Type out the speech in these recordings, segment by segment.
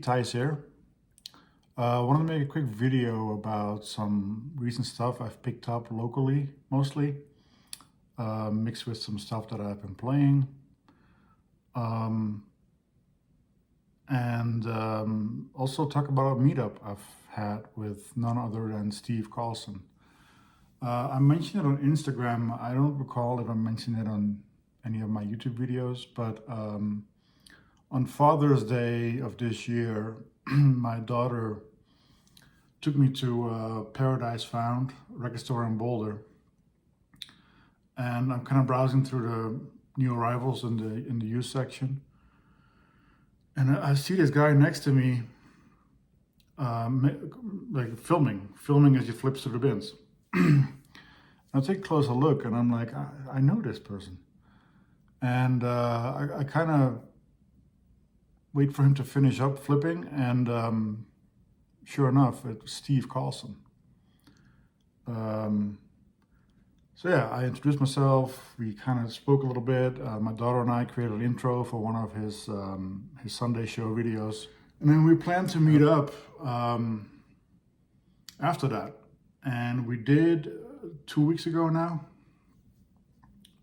Thijs here. I wanted to make a quick video about some recent stuff I've picked up locally, mostly, mixed with some stuff that I've been playing. Also talk about a meetup I've had with none other than Steve Carlson. I mentioned it on Instagram. I don't recall if I mentioned it on any of my YouTube videos, but on Father's Day of this year, my daughter took me to Paradise Found, record store in Boulder. And I'm kind of browsing through the new arrivals in the used section. And I see this guy next to me, like filming as he flips through the bins. I take a closer look and I'm like, I know this person. And I kind of wait for him to finish up flipping, and sure enough, it was Steve Carlson. So yeah, I introduced myself. We kind of spoke a little bit. My daughter and I created an intro for one of his Sunday show videos, and then we planned to meet up after that. And we did 2 weeks ago now.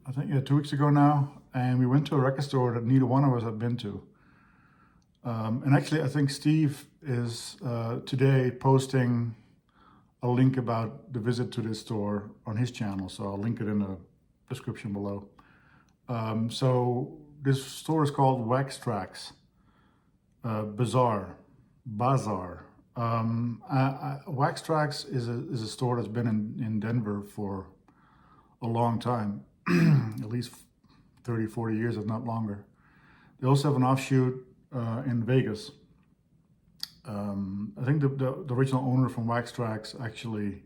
I think, yeah, 2 weeks ago now. And we went to a record store that neither one of us had been to. And actually, I think Steve is today posting a link about the visit to this store on his channel. So I'll link it in the description below. So this store is called Wax Tracks Bazaar. Wax Tracks is a store that's been in Denver for a long time, at least 30, 40 years, if not longer. They also have an offshoot in Vegas. I think the original owner from Wax Tracks actually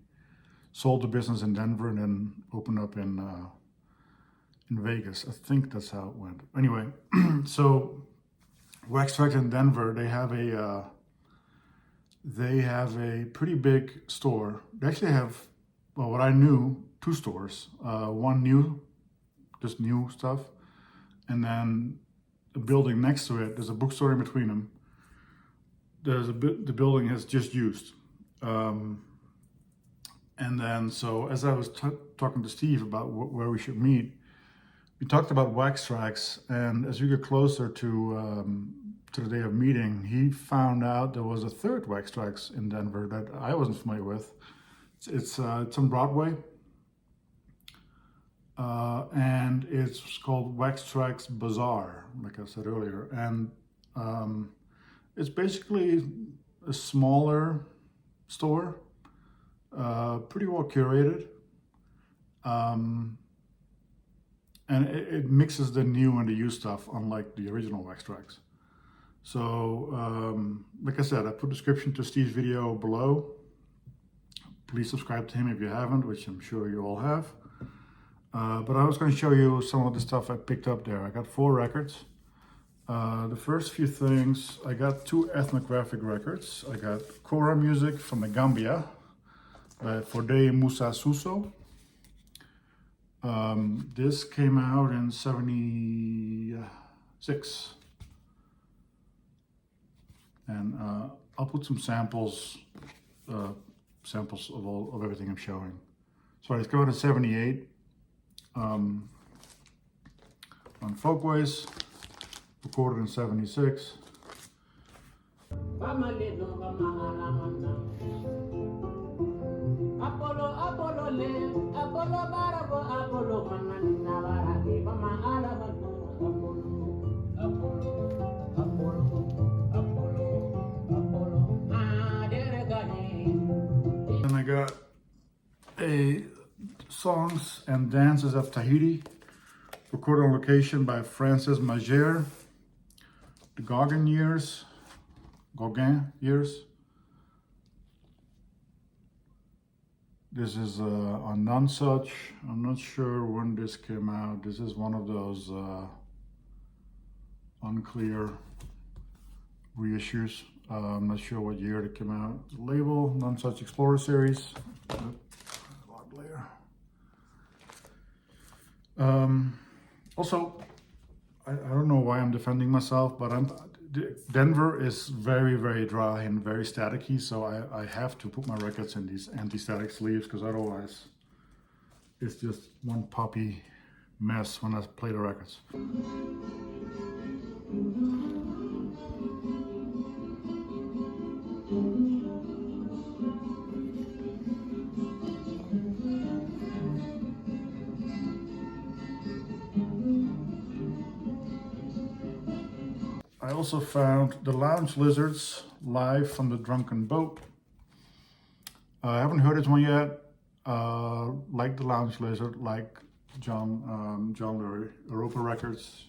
sold the business in Denver and then opened up in Vegas. I think that's how it went. Anyway, so Wax Tracks in Denver, they have a pretty big store. They actually have, well, what I knew, 2 stores. One new, just new stuff, and then the building next to it, there's a bookstore in between them. The building is just used. And then, so as I was talking to Steve about where we should meet, we talked about Wax Tracks, and as we get closer to the day of meeting, he found out there was a third Wax Tracks in Denver that I wasn't familiar with. It's on Broadway. And it's called Wax Tracks Bazaar, like I said earlier. And it's basically a smaller store, pretty well curated. And it mixes the new and the used stuff, unlike the original Wax Tracks. So, like I said, I put a description to Steve's video below. Please subscribe to him if you haven't, which I'm sure you all have. But I was going to show you some of the stuff I picked up there. I got 4 records. The first few things, I got 2 ethnographic records. I got Kora music from the Gambia by Fode Musa Suso. This came out in 76. And I'll put some samples of everything I'm showing. Sorry, it's come out in 78. On Folkways, recorded in 76. And I got a Songs and Dances of Tahiti, recorded on location by Francis Majer. The Gauguin years. This is on Nonsuch. I'm not sure when this came out. This is one of those unclear reissues. I'm not sure what year it came out. The label, Nonsuch Explorer Series. Log layer. Also, I don't know why I'm defending myself, but Denver is very, very dry and very staticky, so I have to put my records in these anti-static sleeves, because otherwise it's just one poppy mess when I play the records. I also found the Lounge Lizards live from the Drunken Boat. I haven't heard this one yet. Like the Lounge Lizard, like John Lurie, Europa Records,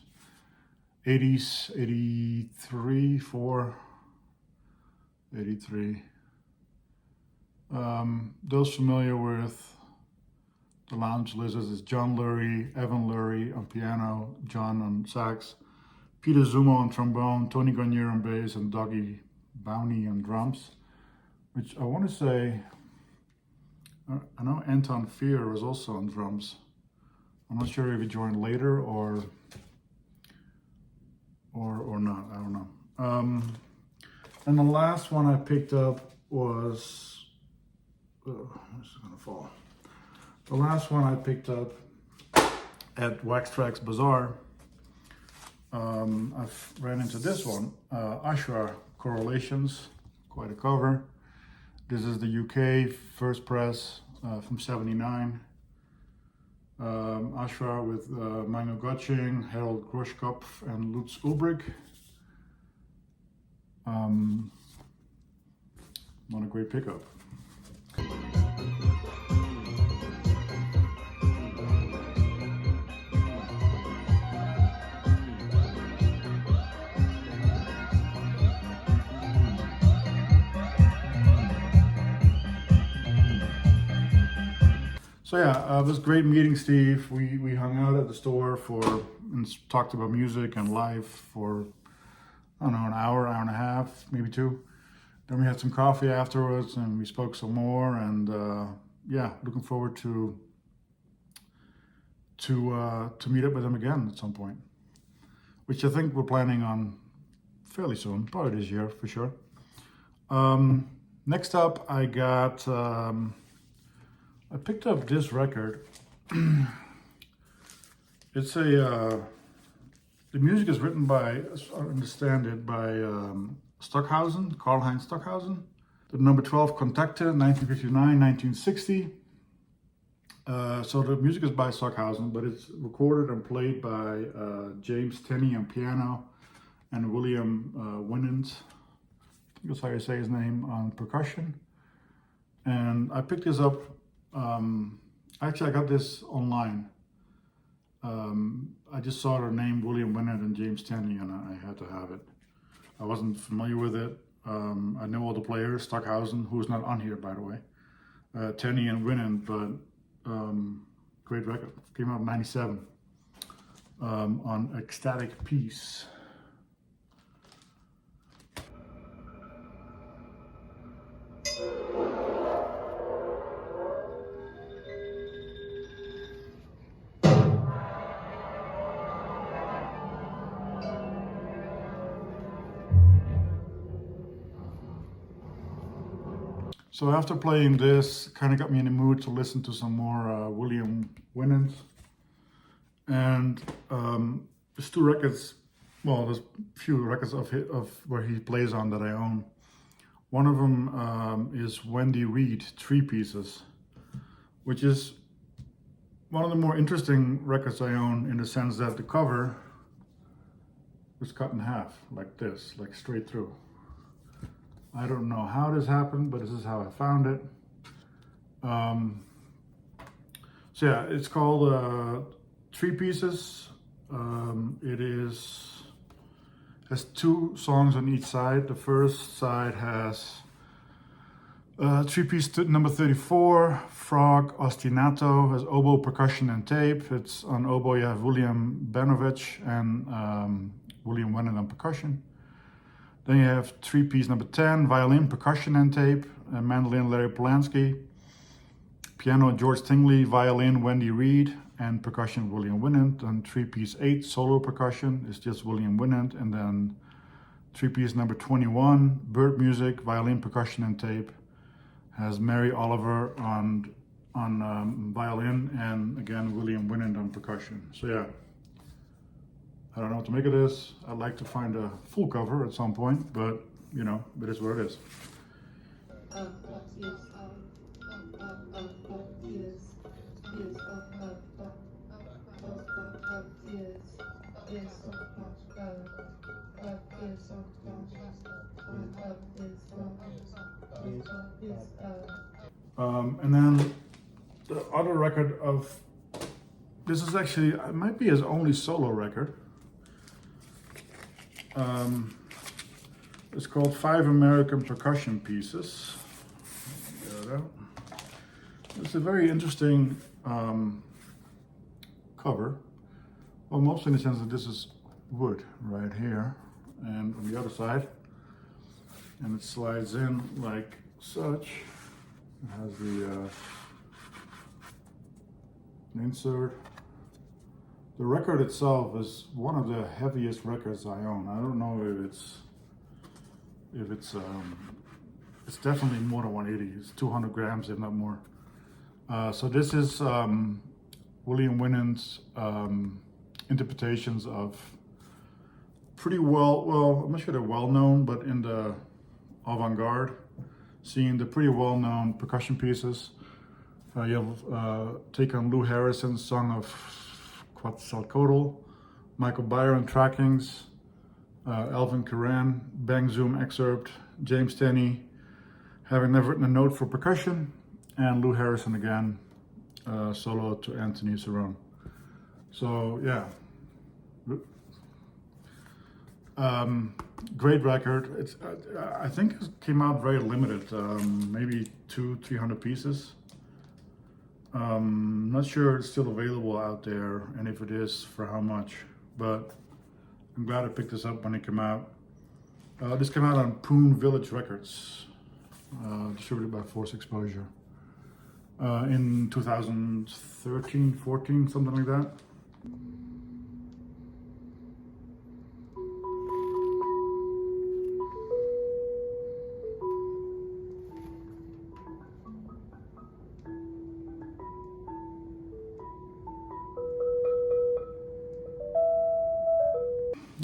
80s, 83, 4, 83. Those familiar with the Lounge Lizards is John Lurie, Evan Lurie on piano, John on sax, Peter Zumo on trombone, Tony Garnier on bass, and Dougie Bowney on drums. Which I want to say, I know Anton Fear was also on drums. I'm not sure if he joined later or not. I don't know. And the last one I picked up was, this is gonna fall. The last one I picked up at Wax Tracks Bazaar. I've ran into this one, Ashra Correlations, quite a cover. This is the UK first press from '79. Ashra with Manuel Gotching, Harold Groschkopf, and Lutz Ulbrich. What a great pickup. So yeah, it was great meeting Steve. We hung out at the store and talked about music and life for, I don't know, an hour and a half, maybe two. Then we had some coffee afterwards and we spoke some more, and yeah, looking forward to meet up with him again at some point, which I think we're planning on fairly soon, probably this year for sure. Next up, I picked up this record. It's the music is written by, as I understand it, by Stockhausen, Karl-Heinz Stockhausen. The number 12 Kontakte, 1959-1960. So the music is by Stockhausen, but it's recorded and played by James Tenney on piano and William Winant, I think that's how you say his name, on percussion. And I picked this up. Actually, I got this online. I just saw their name, William Winant and James Tenney, and I had to have it. I wasn't familiar with it. I know all the players, Stockhausen, who's not on here, by the way, Tenney and Winant, but great record. Came out in '97 on Ecstatic Peace. So after playing this, kind of got me in the mood to listen to some more William Winant. And there's two records, well, there's a few records of where he plays on that I own. One of them is Wendy Reed, Three Pieces, which is one of the more interesting records I own, in the sense that the cover was cut in half, like this, like straight through. I don't know how this happened, but this is how I found it. So yeah, it's called Three Pieces. It has two songs on each side. The first side has three piece number 34, Frog Ostinato, has oboe, percussion, and tape. It's on oboe, you have William Benovich and William Winant on percussion. Then you have three piece number 10, violin, percussion, and tape, and mandolin, Larry Polanski, piano, George Tingley, violin, Wendy Reed, and percussion, William Winant. And three piece 8, solo percussion, is just William Winant, and then three-piece number 21, bird music, violin, percussion, and tape. Has Mary Oliver on violin, and again William Winant on percussion. So yeah, I don't know what to make of this. I'd like to find a full cover at some point, but you know, it is what it is. And then the other record of this is actually, it might be his only solo record. It's called 5 American Percussion Pieces. It's a very interesting cover. Well, mostly in the sense that this is wood right here, and on the other side, and it slides in like such. It has the insert. The record itself is one of the heaviest records I own. I don't know if it's definitely more than 180. It's 200 grams, if not more. So this is William Winant's interpretations of pretty well, I'm not sure they're well known, but in the avant-garde scene, the pretty well known percussion pieces. You have take on Lou Harrison's Song of Quetzalcoatl, Michael Byron trackings, Alvin Curran, Bang Zoom excerpt, James Tenney, having never written a note for percussion, and Lou Harrison again, solo to Anthony Cerrone. So yeah, great record. It's I think it came out very limited, maybe 200-300 pieces. Not sure it's still available out there, and if it is, for how much, but I'm glad I picked this up when it came out. This came out on Poon Village Records, distributed by Force Exposure, in 2013, 14, something like that.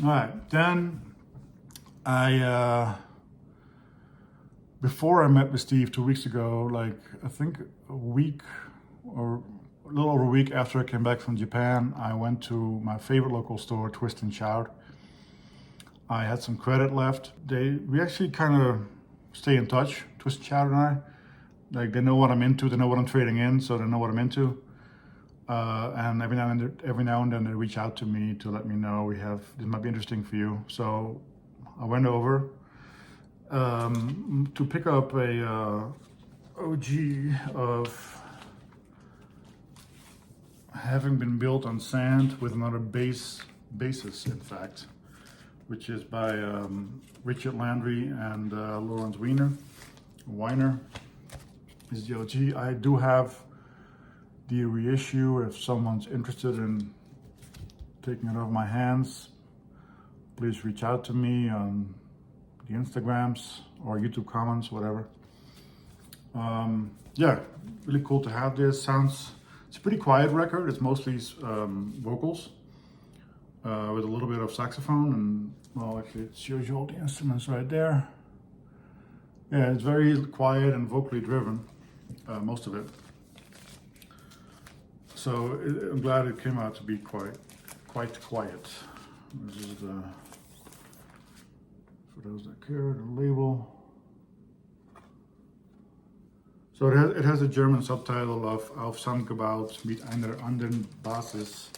All right, then before I met with Steve 2 weeks ago, like I think a week or a little over a week after I came back from Japan, I went to my favorite local store, Twist and Shout. I had some credit left. We actually kind of stay in touch, Twist and Shout and I. Like they know what I'm into, they know what I'm trading in, so they know what I'm into. And every now and then they reach out to me to let me know this might be interesting for you. So I went over to pick up a OG of Having Been Built on Sand with another basis, in fact, which is by Richard Landry and Lawrence Weiner is the OG. I do have the reissue. If someone's interested in taking it off my hands, please reach out to me on the Instagrams or YouTube comments, whatever. Yeah, really cool to have this. It's a pretty quiet record. It's mostly vocals with a little bit of saxophone, and well, actually it shows you all the instruments right there. Yeah, it's very quiet and vocally driven, most of it. So I'm glad it came out to be quite quiet. This is for those that care, the label. So it has a German subtitle of Auf Sandgebaut mit einer anderen Basis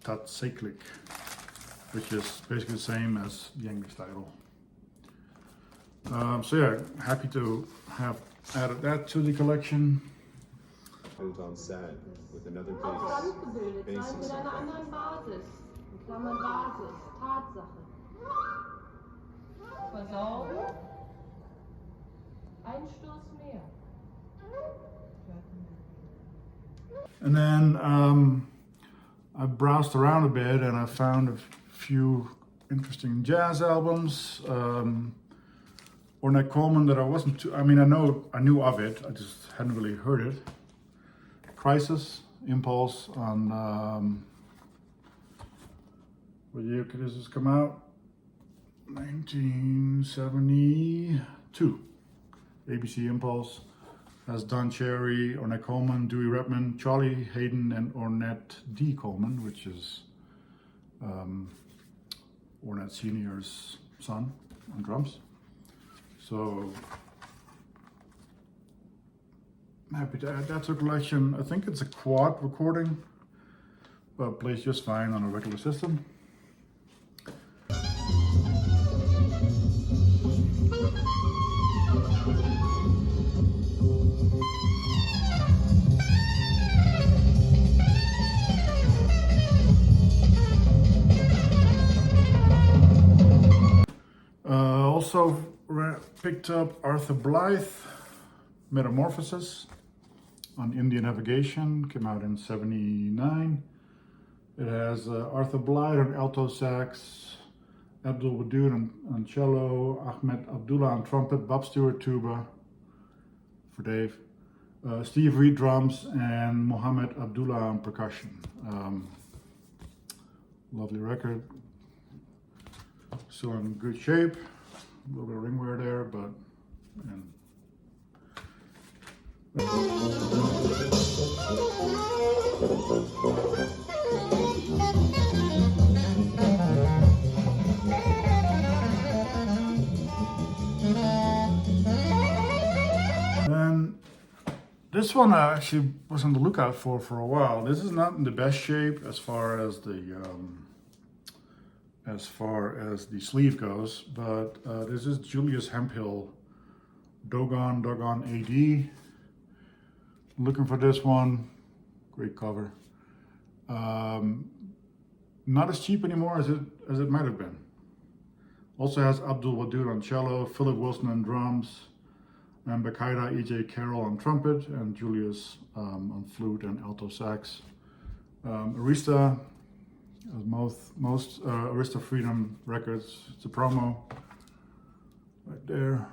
tatsächlich, which is basically the same as the English title. So yeah, happy to have added that to the collection. On sand with another Ausgebildet basis. sein mit einer anderen Basis. In Klammern Basis, Tatsache. Versaugen. Ein Stoß mehr. And then I browsed around a bit and I found a few interesting jazz albums. Ornette Coleman that I wasn't too, I knew of it, I just hadn't really heard it. Crisis, Impulse on, what year could this come out? 1972. ABC Impulse has Don Cherry, Ornette Coleman, Dewey Redman, Charlie Hayden, and Ornette D. Coleman, which is Ornette Sr.'s son on drums. So I'm happy to add that to the collection. I think it's a quad recording, but plays just fine on a regular system. Also picked up Arthur Blythe, Metamorphosis on Indian Navigation, came out in '79. It has Arthur Blythe on alto sax, Abdul Wadud on cello, Ahmed Abdullah on trumpet, Bob Stewart tuba for Dave, Steve Reed drums, and Mohammed Abdullah on percussion. Lovely record, still in good shape. A little bit of ring wear there, but then this one I actually was on the lookout for a while. This is not in the best shape as far as the sleeve goes, but this is Julius Hemphill Dogon AD. Looking for this one, great cover. Not as cheap anymore as it might have been. Also has Abdul Wadud on cello, Philip Wilson on drums, and Bakaida E.J. Carroll on trumpet, and Julius on flute and alto sax. Arista, as most Arista Freedom records, it's a promo right there.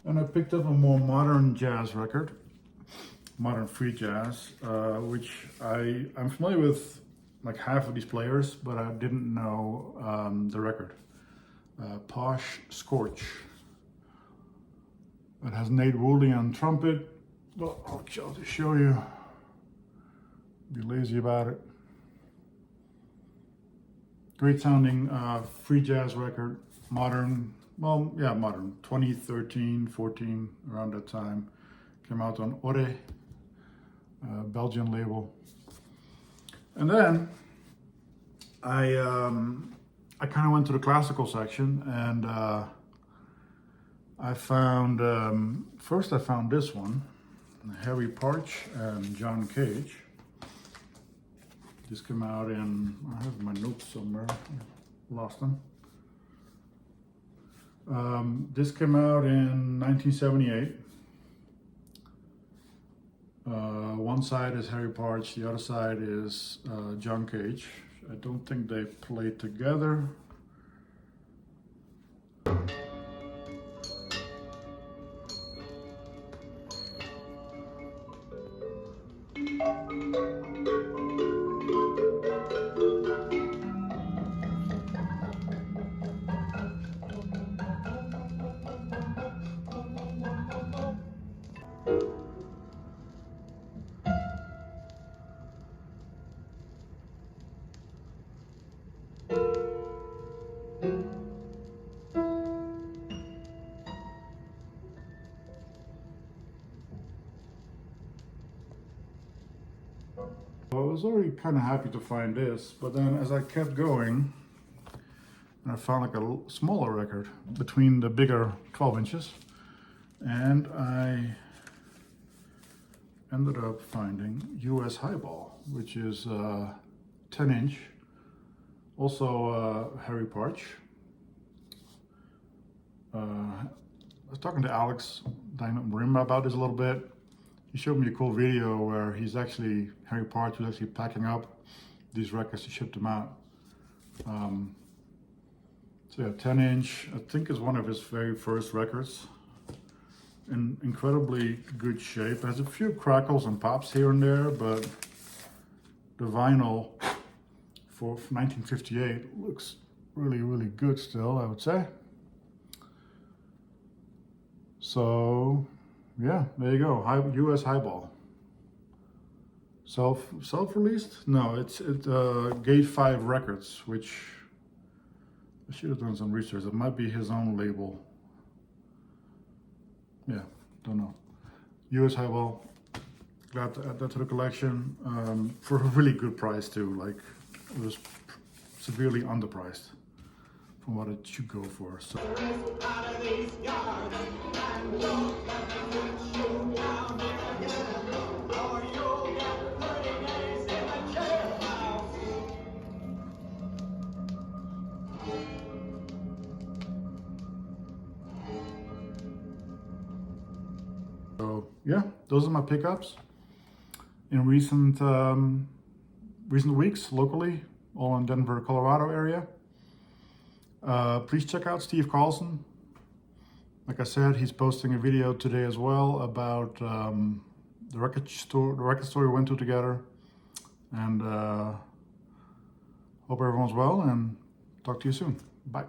And I picked up a more modern jazz record, modern free jazz, which I'm familiar with like half of these players, but I didn't know the record. Posh Scorch. It has Nate Wooley on trumpet. Well, I'll just show you. Be lazy about it. Great sounding free jazz record, modern. Well, yeah, modern. 2013, 14, around that time. Came out on Ore, Belgian label. And then I kind of went to the classical section, and I found first I found this one, Harry Parch and John Cage. This came out in, I have my notes somewhere, lost them. This came out in 1978. One side is Harry Parch, the other side is John Cage. I don't think they played together. I was already kind of happy to find this, but then as I kept going, I found like a smaller record between the bigger 12 inches, and I ended up finding US Highball, which is 10 inch, also Harry Parch, I was talking to Alex Diamond Marimba about this a little bit. He showed me a cool video where Harry Parts was actually packing up these records to ship them out. So yeah, 10-inch, I think is one of his very first records. In incredibly good shape. It has a few crackles and pops here and there, but the vinyl for 1958 looks really, really good still, I would say. So yeah, there you go. US highball. Self-released? No, it's Gate 5 Records, which I should have done some research. It might be his own label. Yeah, don't know. US highball. Glad to add that to the collection for a really good price too. Like, it was severely underpriced from what it should go for. So. So yeah, those are my pickups in recent weeks locally, all in Denver, Colorado area. Please check out Steve Carlson. Like I said, he's posting a video today as well about the record store we went to together. And hope everyone's well, and talk to you soon. Bye.